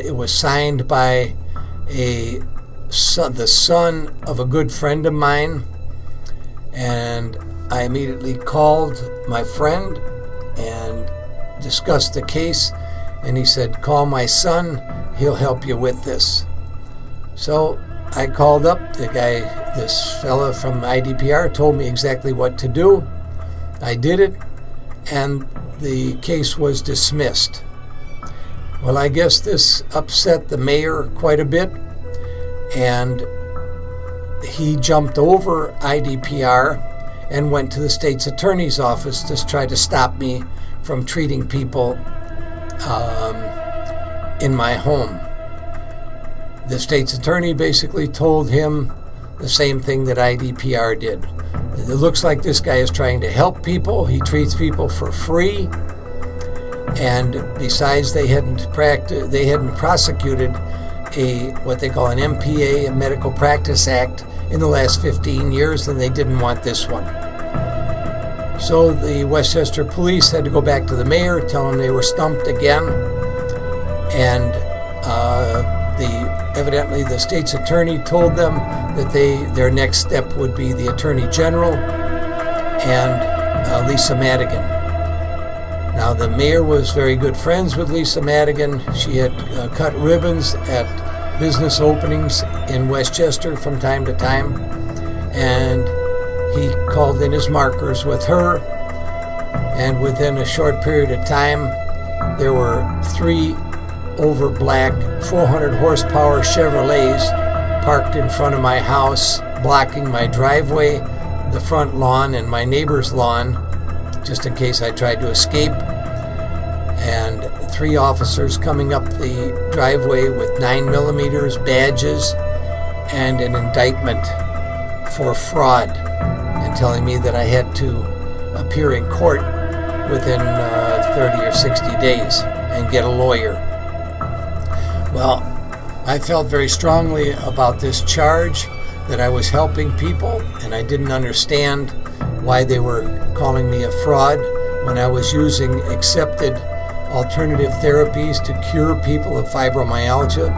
It was signed by the son of a good friend of mine, and I immediately called my friend and discussed the case, and he said, call my son, he'll help you with this. So I called up the guy, this fella from IDPR told me exactly what to do. I did it, and the case was dismissed. Well, I guess this upset the mayor quite a bit, and he jumped over IDPR and went to the state's attorney's office to try to stop me from treating people in my home. The state's attorney basically told him the same thing that IDPR did. It looks like this guy is trying to help people. He treats people for free. And besides, they hadn't prosecuted what they call an MPA, a Medical Practice Act, in the last 15 years, and they didn't want this one. So the Westchester police had to go back to the mayor, tell him they were stumped again, and evidently the state's attorney told them that their next step would be the Attorney General and Lisa Madigan. Now, the mayor was very good friends with Lisa Madigan. She had cut ribbons at business openings in Westchester from time to time, and he called in his markers with her, and within a short period of time, there were 3 over black 400 horsepower Chevrolets parked in front of my house, blocking my driveway, the front lawn, and my neighbor's lawn, just in case I tried to escape. And 3 officers coming up the driveway with 9mm badges and an indictment for fraud, and telling me that I had to appear in court within 30 or 60 days and get a lawyer. Well, I felt very strongly about this charge, that I was helping people, and I didn't understand why they were calling me a fraud when I was using accepted alternative therapies to cure people of fibromyalgia.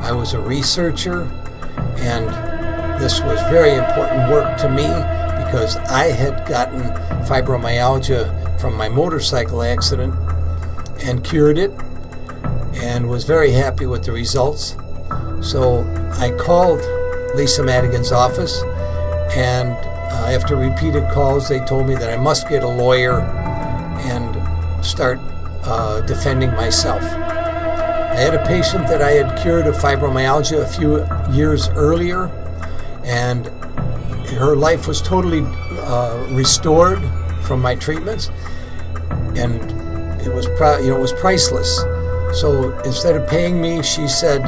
I was a researcher, and this was very important work to me because I had gotten fibromyalgia from my motorcycle accident and cured it and was very happy with the results. So I called Lisa Madigan's office, and after repeated calls, they told me that I must get a lawyer and start defending myself. I had a patient that I had cured of fibromyalgia a few years earlier, and her life was totally restored from my treatments, and it was priceless. So instead of paying me, she said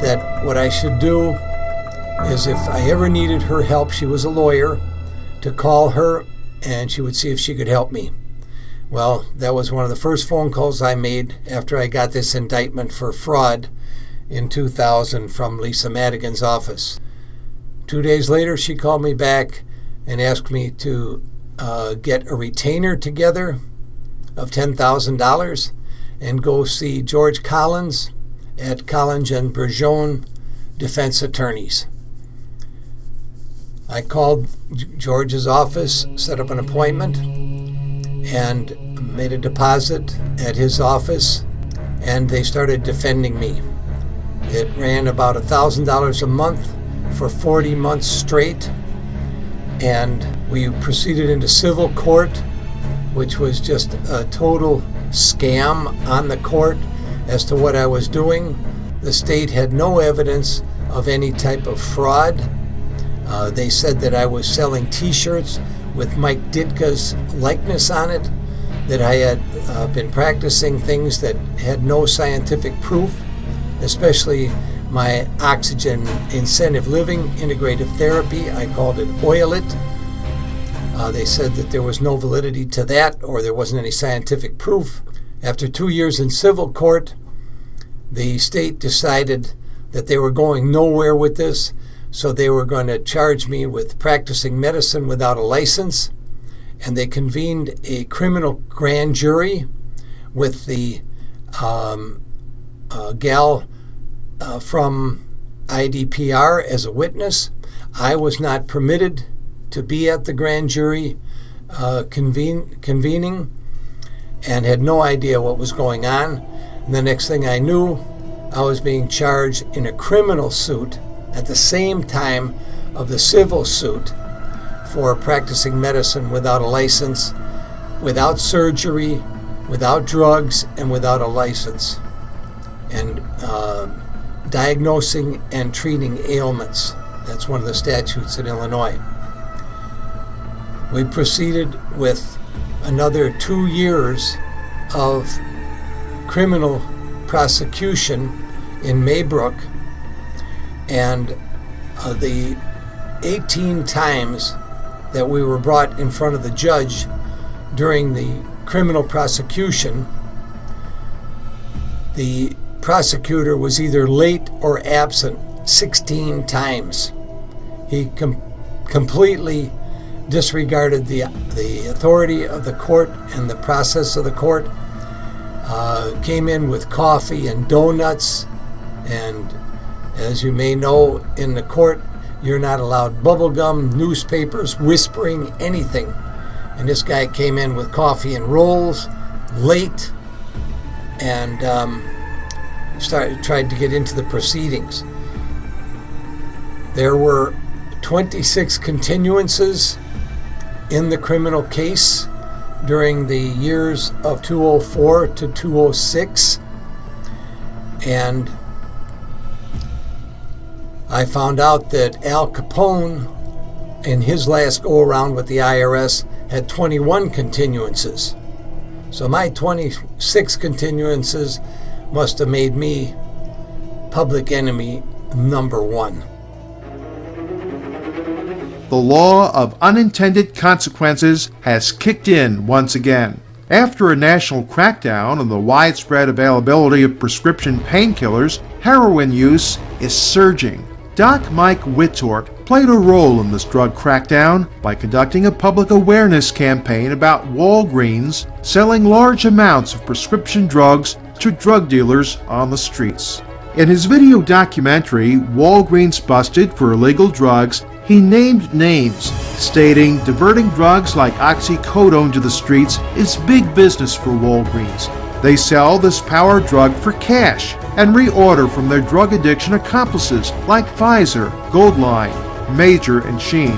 that what I should do is, if I ever needed her help, she was a lawyer, to call her and she would see if she could help me. Well, that was one of the first phone calls I made after I got this indictment for fraud in 2000 from Lisa Madigan's office. 2 days later, she called me back and asked me to get a retainer together of $10,000 and go see George Collins at Collins and Bergeon Defense Attorneys. I called George's office, set up an appointment, and made a deposit at his office, and they started defending me. It ran about $1,000 a month for 40 months straight, and we proceeded into civil court, which was just a total scam on the court as to what I was doing. The state had no evidence of any type of fraud. They said that I was selling T-shirts with Mike Ditka's likeness on it, that I had been practicing things that had no scientific proof, especially my oxygen incentive living integrative therapy. I called it OILIT. They said that there was no validity to that, or there wasn't any scientific proof. After 2 years in civil court, the state decided that they were going nowhere with this, so they were going to charge me with practicing medicine without a license, and they convened a criminal grand jury with the gal from IDPR as a witness. I was not permitted to be at the grand jury convening and had no idea what was going on. And the next thing I knew, I was being charged in a criminal suit at the same time of the civil suit for practicing medicine without a license, without surgery, without drugs, and without a license, and diagnosing and treating ailments. That's one of the statutes in Illinois. We proceeded with another 2 years of criminal prosecution in Maybrook, and the 18 times that we were brought in front of the judge during the criminal prosecution, the prosecutor was either late or absent 16 times. He completely disregarded the authority of the court and the process of the court, came in with coffee and donuts, and as you may know, in the court, you're not allowed bubble gum, newspapers, whispering, anything. And this guy came in with coffee and rolls, late, and tried to get into the proceedings. There were 26 continuances in the criminal case during the years of 2004 to 2006, and I found out that Al Capone, in his last go-around with the IRS, had 21 continuances. So my 26 continuances must have made me public enemy number one. The law of unintended consequences has kicked in once again. After a national crackdown on the widespread availability of prescription painkillers, heroin use is surging. Doc Mike Whittort played a role in this drug crackdown by conducting a public awareness campaign about Walgreens selling large amounts of prescription drugs to drug dealers on the streets. In his video documentary, Walgreens Busted for Illegal Drugs, he named names, stating diverting drugs like oxycodone to the streets is big business for Walgreens. They sell this power drug for cash and reorder from their drug addiction accomplices like Pfizer, Goldline, Major, and Sheen.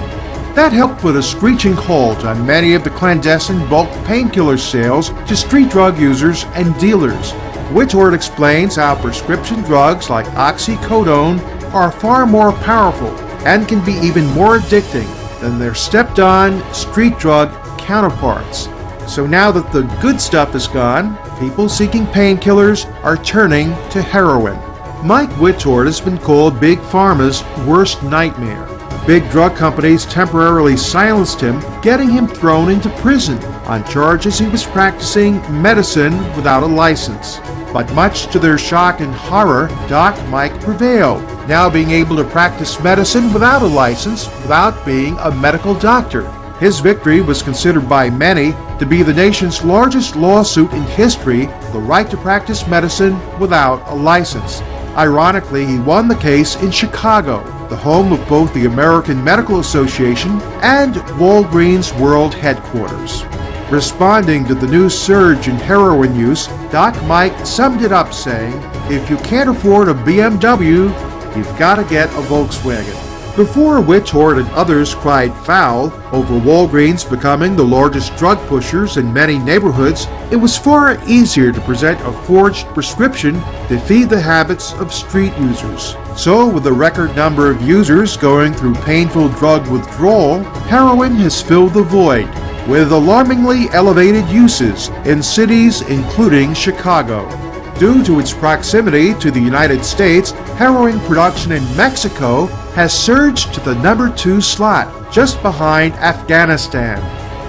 That helped put a screeching halt on many of the clandestine bulk painkiller sales to street drug users and dealers. Whittort explains how prescription drugs like oxycodone are far more powerful and can be even more addicting than their stepped-on street drug counterparts. So now that the good stuff is gone, people seeking painkillers are turning to heroin. Mike Whittort has been called Big Pharma's worst nightmare. Big drug companies temporarily silenced him, getting him thrown into prison on charges he was practicing medicine without a license. But much to their shock and horror, Doc Mike prevailed, now being able to practice medicine without a license, without being a medical doctor. His victory was considered by many to be the nation's largest lawsuit in history, the right to practice medicine without a license. Ironically, he won the case in Chicago, the home of both the American Medical Association and Walgreens World Headquarters. Responding to the new surge in heroin use, Doc Mike summed it up saying, "If you can't afford a BMW, you've got to get a Volkswagen." Before Whittort and others cried foul over Walgreens becoming the largest drug pushers in many neighborhoods, it was far easier to present a forged prescription to feed the habits of street users. So, with a record number of users going through painful drug withdrawal, heroin has filled the void, with alarmingly elevated uses in cities including Chicago. Due to its proximity to the United States, heroin production in Mexico has surged to the number 2 slot, just behind Afghanistan.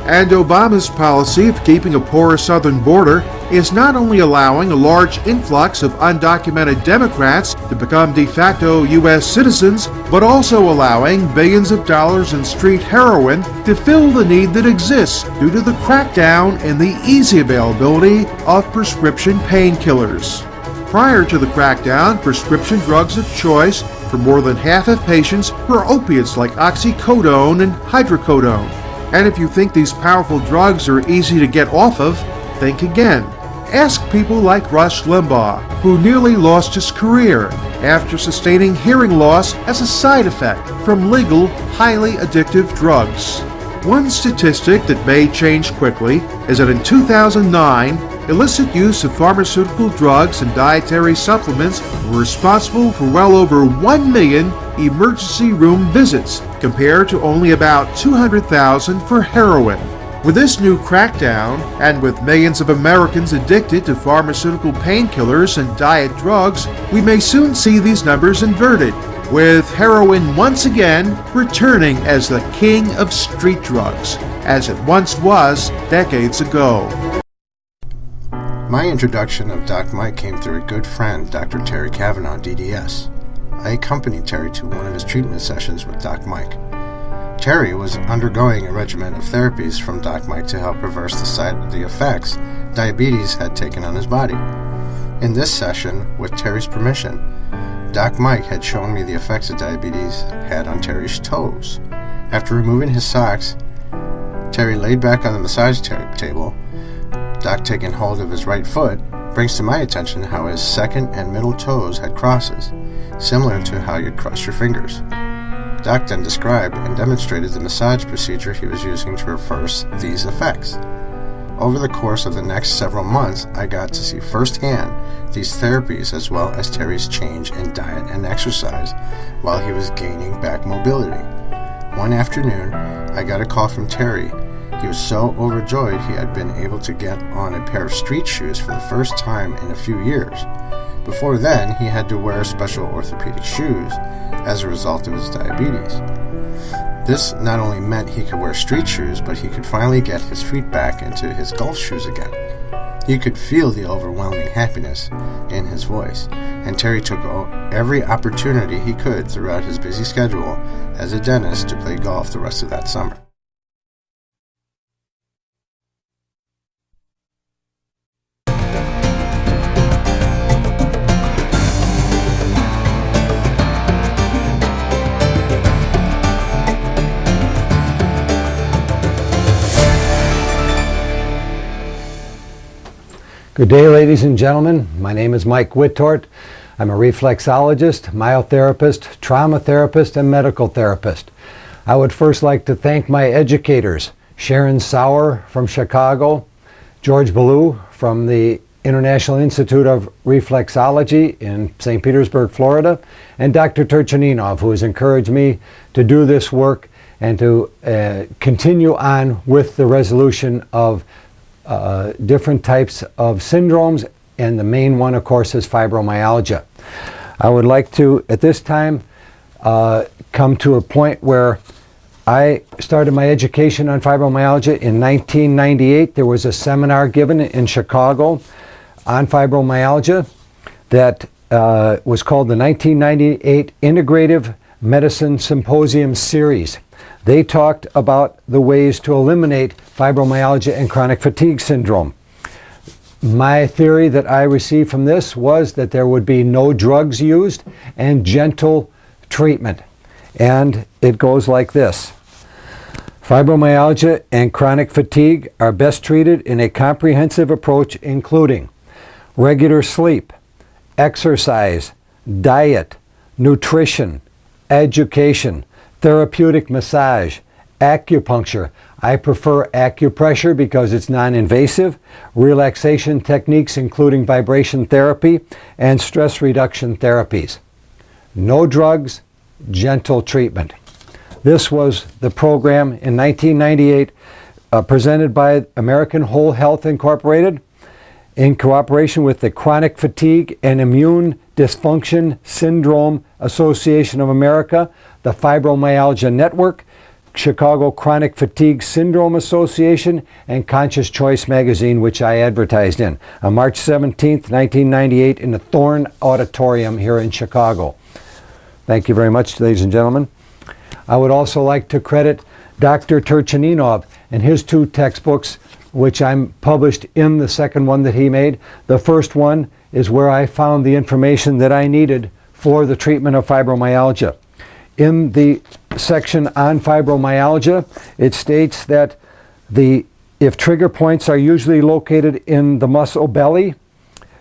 And Obama's policy of keeping a porous southern border is not only allowing a large influx of undocumented Democrats to become de facto U.S. citizens, but also allowing billions of dollars in street heroin to fill the need that exists due to the crackdown and the easy availability of prescription painkillers. Prior to the crackdown, prescription drugs of choice for more than half of patients were opiates like oxycodone and hydrocodone. And if you think these powerful drugs are easy to get off of, think again. Ask people like Rush Limbaugh, who nearly lost his career after sustaining hearing loss as a side effect from legal, highly addictive drugs. One statistic that may change quickly is that in 2009, illicit use of pharmaceutical drugs and dietary supplements were responsible for well over 1 million emergency room visits, compared to only about 200,000 for heroin. With this new crackdown, and with millions of Americans addicted to pharmaceutical painkillers and diet drugs, we may soon see these numbers inverted, with heroin once again returning as the king of street drugs, as it once was decades ago. My introduction of Doc Mike came through a good friend, Dr. Terry Cavanaugh, DDS. I accompanied Terry to one of his treatment sessions with Doc Mike. Terry was undergoing a regimen of therapies from Doc Mike to help reverse the effects diabetes had taken on his body. In this session, with Terry's permission, Doc Mike had shown me the effects that diabetes had on Terry's toes. After removing his socks, Terry laid back on the massage table. Doc, taking hold of his right foot, brings to my attention how his second and middle toes had crosses, similar to how you'd cross your fingers. Doc then described and demonstrated the massage procedure he was using to reverse these effects. Over the course of the next several months, I got to see firsthand these therapies as well as Terry's change in diet and exercise while he was gaining back mobility. One afternoon, I got a call from Terry. He was so overjoyed he had been able to get on a pair of street shoes for the first time in a few years. Before then, he had to wear special orthopedic shoes as a result of his diabetes. This not only meant he could wear street shoes, but he could finally get his feet back into his golf shoes again. You could feel the overwhelming happiness in his voice, and Terry took every opportunity he could throughout his busy schedule as a dentist to play golf the rest of that summer. Good day, ladies and gentlemen. My name is Mike Whittort. I'm a reflexologist, myotherapist, trauma therapist, and medical therapist. I would first like to thank my educators, Sharon Sauer from Chicago, George Ballou from the International Institute of Reflexology in St. Petersburg, Florida, and Dr. Turchaninov, who has encouraged me to do this work and to continue on with the resolution of different types of syndromes, and the main one, of course, is fibromyalgia. I would like to, at this time, come to a point where I started my education on fibromyalgia in 1998. There was a seminar given in Chicago on fibromyalgia that was called the 1998 Integrative Medicine Symposium Series. They talked about the ways to eliminate fibromyalgia and chronic fatigue syndrome. My theory that I received from this was that there would be no drugs used and gentle treatment. And it goes like this. Fibromyalgia and chronic fatigue are best treated in a comprehensive approach including regular sleep, exercise, diet, nutrition, education, therapeutic massage, acupuncture. I prefer acupressure because it's non-invasive, relaxation techniques including vibration therapy, and stress reduction therapies. No drugs, gentle treatment. This was the program in 1998 presented by American Whole Health Incorporated in cooperation with the Chronic Fatigue and Immune Dysfunction Syndrome Association of America, the Fibromyalgia Network, Chicago Chronic Fatigue Syndrome Association, and Conscious Choice magazine, which I advertised in, on March 17th, 1998, in the Thorne Auditorium here in Chicago. Thank you very much, ladies and gentlemen. I would also like to credit Dr. Turchaninov and his two textbooks, which I'm published in the second one that he made. The first one is where I found the information that I needed for the treatment of fibromyalgia. In the section on fibromyalgia, it states that if trigger points are usually located in the muscle belly,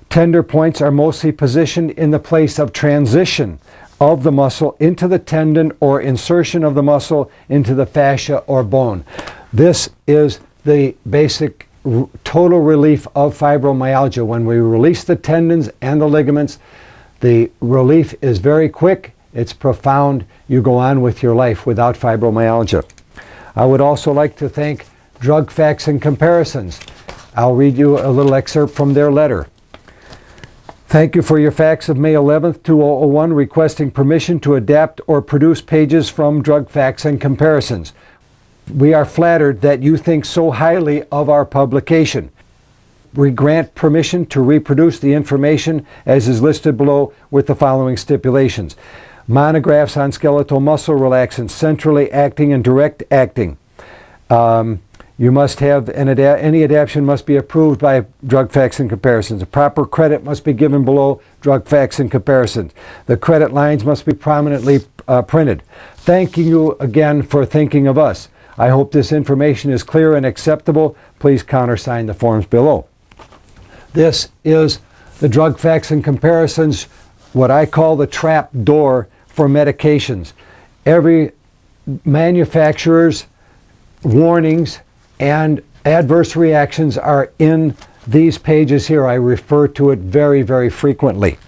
tender points are mostly positioned in the place of transition of the muscle into the tendon or insertion of the muscle into the fascia or bone. This is the basic total relief of fibromyalgia. When we release the tendons and the ligaments, the relief is very quick, it's profound, you go on with your life without fibromyalgia. I would also like to thank Drug Facts and Comparisons. I'll read you a little excerpt from their letter. Thank you for your fax of May 11th, 2001, requesting permission to adapt or produce pages from Drug Facts and Comparisons. We are flattered that you think so highly of our publication. We grant permission to reproduce the information as is listed below with the following stipulations. Monographs on skeletal muscle relaxants, centrally acting and direct acting. You must have any adaptation must be approved by Drug Facts and Comparisons. A proper credit must be given below Drug Facts and Comparisons. The credit lines must be prominently printed. Thanking you again for thinking of us. I hope this information is clear and acceptable. Please countersign the forms below. This is the Drug Facts and Comparisons, what I call the trap door for medications. Every manufacturer's warnings and adverse reactions are in these pages here. I refer to it very, very frequently.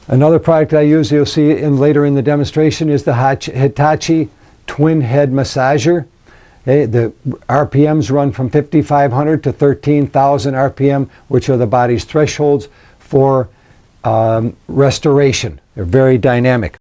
Another product I use, you'll see later in the demonstration, is the Hitachi Twin Head Massager. The RPMs run from 5,500 to 13,000 RPM, which are the body's thresholds for restoration. They're very dynamic.